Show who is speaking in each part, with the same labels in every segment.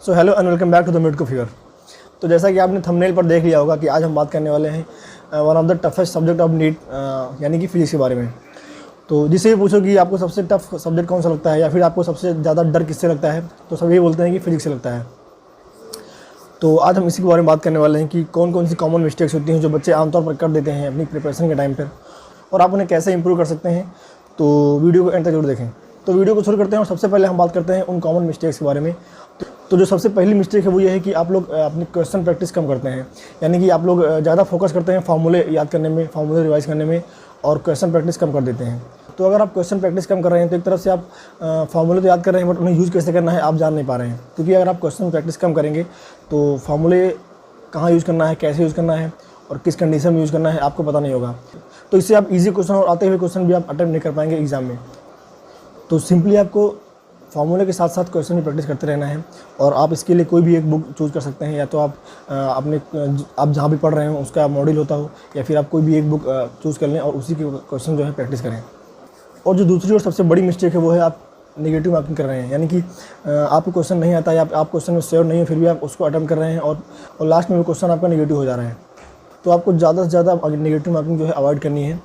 Speaker 1: So hello and welcome back to the midco figure. तो जैसा कि आपने थंबनेल पर देख लिया होगा कि आज हम बात करने वाले हैं one of the toughest subject of NEET यानी कि फिजिक्स के बारे में। तो जिससे भी पूछो कि आपको सबसे टफ सब्जेक्ट कौन सा लगता है या फिर आपको सबसे ज़्यादा डर किससे लगता है, तो सभी बोलते हैं कि फिजिक्स से लगता है। तो आज हम इसी के बारे में बात करने वाले हैं कि कौन कौन सी कॉमन मिस्टेक्स होती हैं जो बच्चे आमतौर पर कर देते हैं अपनी प्रिपरेशन के टाइम पर, और आप उन्हें कैसे इंप्रूव कर सकते हैं। तो वीडियो को एंड तक जरूर देखें। तो वीडियो को शुरू करते हैं और सबसे पहले हम बात करते हैं उन कॉमन मिस्टेक्स के बारे में। तो जो सबसे पहली मिस्टेक है वो ये है कि आप लोग अपनी क्वेश्चन प्रैक्टिस कम करते हैं, यानी कि आप लोग ज़्यादा फोकस करते हैं फार्मूले याद करने में, फार्मूले रिवाइज करने में, और क्वेश्चन प्रैक्टिस कम कर देते हैं। तो अगर आप क्वेश्चन प्रैक्टिस कम कर रहे हैं तो एक तरफ से आप फार्मूले तो याद कर रहे हैं बट उन्हें यूज़ कैसे करना है आप जान नहीं पा रहे हैं, क्योंकि अगर आप क्वेश्चन प्रैक्टिस कम करेंगे तो फार्मूले कहाँ यूज़ करना है, कैसे यूज़ करना है और किस कंडीशन में यूज़ करना है आपको पता नहीं होगा। तो इससे आप ईजी क्वेश्चन और आते हुए क्वेश्चन भी आप अटेम्प्ट नहीं कर पाएंगे एग्जाम में। तो सिंपली आपको फार्मूले के साथ साथ क्वेश्चन भी प्रैक्टिस करते रहना है, और आप इसके लिए कोई भी एक बुक चूज़ कर सकते हैं, या तो आप आप जहाँ भी पढ़ रहे हो उसका मॉड्यूल होता हो, या फिर आप कोई भी एक बुक चूज़ कर लें और उसी के क्वेश्चन जो है प्रैक्टिस करें। और जो दूसरी और सबसे बड़ी मिस्टेक है वो है आप नेगेटिव मार्किंग कर रहे हैं, यानी कि आपको क्वेश्चन नहीं आता या आप क्वेश्चन में श्योर नहीं हो फिर भी आप उसको अटेम्प्ट कर रहे हैं और लास्ट में वो क्वेश्चन आपका नेगेटिव हो जा रहा है। तो आपको ज़्यादा से ज़्यादा नेगेटिव मार्किंग जो है अवॉइड करनी है।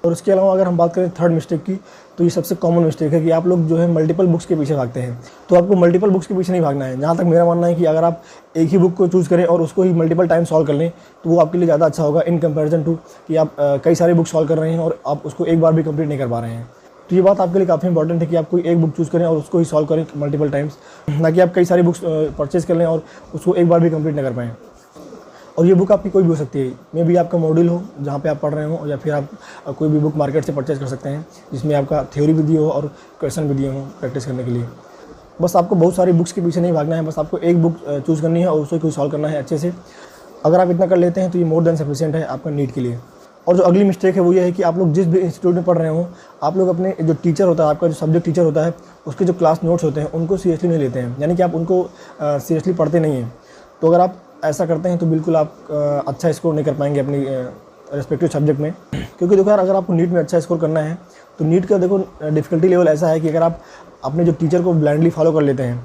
Speaker 1: और इसके अलावा अगर हम बात करें थर्ड मिस्टेक की, तो ये सबसे कॉमन मिस्टेक है कि आप लोग जो है मल्टीपल बुक्स के पीछे भागते हैं। तो आपको मल्टीपल बुक्स के पीछे नहीं भागना है। जहाँ तक मेरा मानना है कि अगर आप एक ही बुक को चूज़ करें और उसको ही मल्टीपल टाइम सॉल्व कर लें तो वो आपके लिए ज़्यादा अच्छा होगा इन कंपैरिजन टू कि आप कई सारी बुक सॉल्व कर रहे हैं और आप उसको एक बार भी कंप्लीट नहीं कर पा रहे हैं। तो ये बात आपके लिए काफ़ी इंपॉर्टेंट है कि आप कोई एक बुक चूज़ करें और उसको ही सॉल्व करें मल्टीपल टाइम्स, ना कि आप कई सारी बुक्स परचेज कर लें और उसको एक बार भी कंप्लीट नहीं कर पाएँ। और ये बुक आपकी कोई भी हो सकती है, मे भी आपका मॉड्यूल हो जहाँ पे आप पढ़ रहे हो, या फिर आप कोई भी बुक मार्केट से परचेज कर सकते हैं जिसमें आपका थ्योरी भी दिए हो और क्वेश्चन भी दिए हो प्रैक्टिस करने के लिए। बस आपको बहुत सारी बुक्स के पीछे नहीं भागना है, बस आपको एक बुक चूज़ करनी है और उसको कोई सॉल्व करना है अच्छे से। अगर आप इतना कर लेते हैं तो ये मोर देन सफिशिएंट है आपका नीट के लिए। और जो अगली मिस्टेक है वो ये है कि आप लोग जिस भी इंस्टीट्यूट में पढ़ रहे हो, आप लोग अपने जो टीचर होता है, आपका जो सब्जेक्ट टीचर होता है, उसके जो क्लास नोट्स होते हैं उनको सीरियसली नहीं लेते हैं, यानी कि आप उनको सीरियसली पढ़ते नहीं हैं। तो अगर आप ऐसा करते हैं तो बिल्कुल आप अच्छा स्कोर नहीं कर पाएंगे अपनी रेस्पेक्टिव सब्जेक्ट में। क्योंकि देखो यार, अगर आपको नीट में अच्छा स्कोर करना है तो नीट का देखो डिफ़िकल्टी लेवल ऐसा है कि अगर आप अपने जो टीचर को ब्लाइंडली फॉलो कर लेते हैं,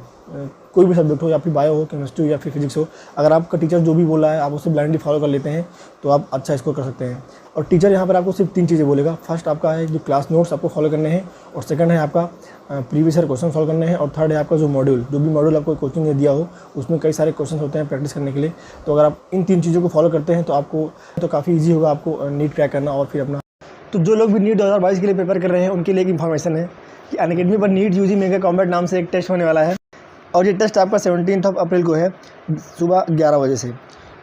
Speaker 1: कोई भी सब्जेक्ट हो, या फिर बायो हो, केमिस्ट्री हो या फिर फिजिक्स हो, अगर आपका टीचर जो भी बोला है आप उससे ब्लाइंडली फॉलो कर लेते हैं तो आप अच्छा स्कोर कर सकते हैं। और टीचर यहाँ पर आपको सिर्फ 3 चीज़ें बोलेगा। फर्स्ट आपका है जो क्लास नोट्स आपको फॉलो करने हैं, और सेकंड है आपका प्रीवियस ईयर क्वेश्चन सॉल्व करने हैं, और थर्ड है आपका जो भी मॉड्यूल आपको कोचिंग ने दिया हो उसमें कई सारे क्वेश्चन होते हैं प्रैक्टिस करने के लिए। तो अगर आप इन 3 चीज़ों को फॉलो करते हैं तो आपको तो काफ़ी ईजी होगा आपको नीट क्रैक करना और फिर अपना। तो जो लोग भी नीट 2022 के लिए प्रिपेयर कर रहे हैं उनके लिए एक इन्फॉर्मेशन है कि अनअकैडमी पर नीट यूजी मेगा कॉम्बैट नाम से एक टेस्ट होने वाला है, और ये टेस्ट आपका 17 अप्रैल को है सुबह 11 बजे से।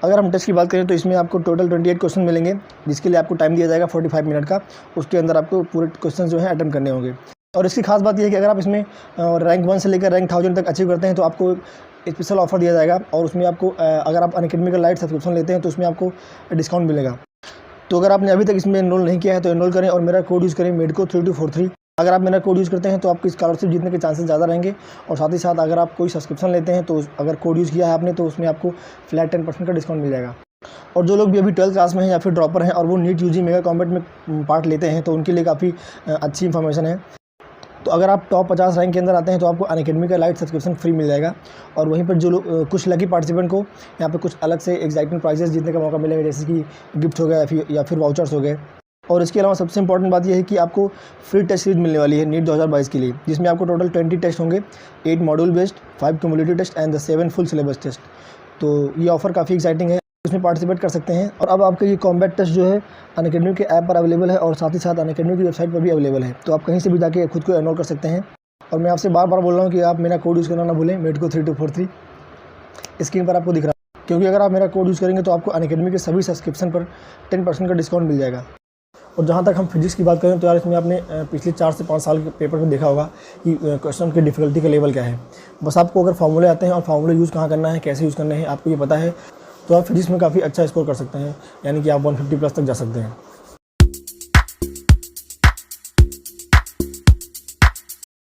Speaker 1: अगर हम टेस्ट की बात करें तो इसमें आपको टोटल 28 क्वेश्चन मिलेंगे, जिसके लिए आपको टाइम दिया जाएगा 45 मिनट का। उसके अंदर आपको पूरे क्वेश्चन जो है अटेम्प्ट करने होंगे। और इसकी खास बात यह है कि अगर आप इसमें रैंक 1 से लेकर रैंक 1000 तक अचीव करते हैं तो आपको स्पेशल ऑफर दिया जाएगा, और उसमें आपको अगर आप अनअकैडमी का लाइट सब्सक्रिप्शन लेते हैं तो उसमें आपको डिस्काउंट मिलेगा। तो अगर आपने अभी तक इसमें एनरोल नहीं किया है तो एनरोल करें और मेरा कोड यूज़ करें MEDCO3243। अगर आप मेरा कोड यूज़ करते हैं तो आपकी स्कॉलरशिप जीतने के चांसेस ज़्यादा रहेंगे। और साथ ही साथ अगर आप कोई सब्सक्रिप्शन लेते हैं तो अगर कोड यूज़ किया है आपने तो उसमें आपको फ्लैट 10% का डिस्काउंट मिल जाएगा। और जो लोग भी अभी 12th क्लास में हैं या फिर ड्रॉपर हैं और वो नीट यूजी मेगा कॉम्बैट में पार्ट लेते हैं तो उनके लिए काफ़ी अच्छी इन्फॉर्मेशन है। तो अगर आप टॉप 50 रैंक के अंदर आते हैं तो आपको अनअकैडमी का लाइट सब्सक्रिप्शन फ्री मिल जाएगा। और वहीं पर जो लोग कुछ लकी पार्टिसिपेंट को यहाँ पे कुछ अलग से एक्साइटिंग प्राइजेस जीतने का मौका मिलेगा, जैसे कि गिफ्ट हो गया या फिर वाउचर्स हो गए। और इसके अलावा सबसे इंपॉर्टेंट बात यह है कि आपको फ्री टेस्ट सीरीज मिलने वाली है नीट 2022 के लिए, जिसमें आपको टोटल 20 टेस्ट होंगे, 8 module based, 5 cumulative test and 7 full syllabus test. तो ये ऑफर काफ़ी एक्साइटिंग है, इसमें पार्टिसिपेट कर सकते हैं। और अब आपका ये कॉम्बैट टेस्ट जो है अनअकैडमी के ऐप पर अवेलेबल है और साथ ही साथ अनअकैडमी की वेबसाइट पर भी अवेलेबल है। तो आप कहीं से भी जाके खुद को एनरोल कर सकते हैं। और मैं आपसे बार बार बोल रहा हूँ कि आप मेरा कोड यूज़ करना ना भूलें, MEDCO3243 स्क्रीन पर आपको दिख रहा है, क्योंकि अगर आप मेरा कोड यूज़ करेंगे तो आपको अनअकैडमी के सभी सब्सक्रिप्शन पर 10% का डिस्काउंट मिल जाएगा। और जहाँ तक हम फिजिक्स की बात करें तो यार इसमें आपने पिछले 4 से 5 साल के पेपर में देखा होगा कि क्वेश्चन की डिफ़िकल्टी का लेवल क्या है। बस आपको अगर फार्मूले आते हैं और फार्मूले यूज़ कहाँ करना है, कैसे यूज़ करना है, आपको ये पता है, तो आप फिजिक्स में काफ़ी अच्छा स्कोर कर सकते हैं, यानी कि आप 150 प्लस तक जा सकते हैं।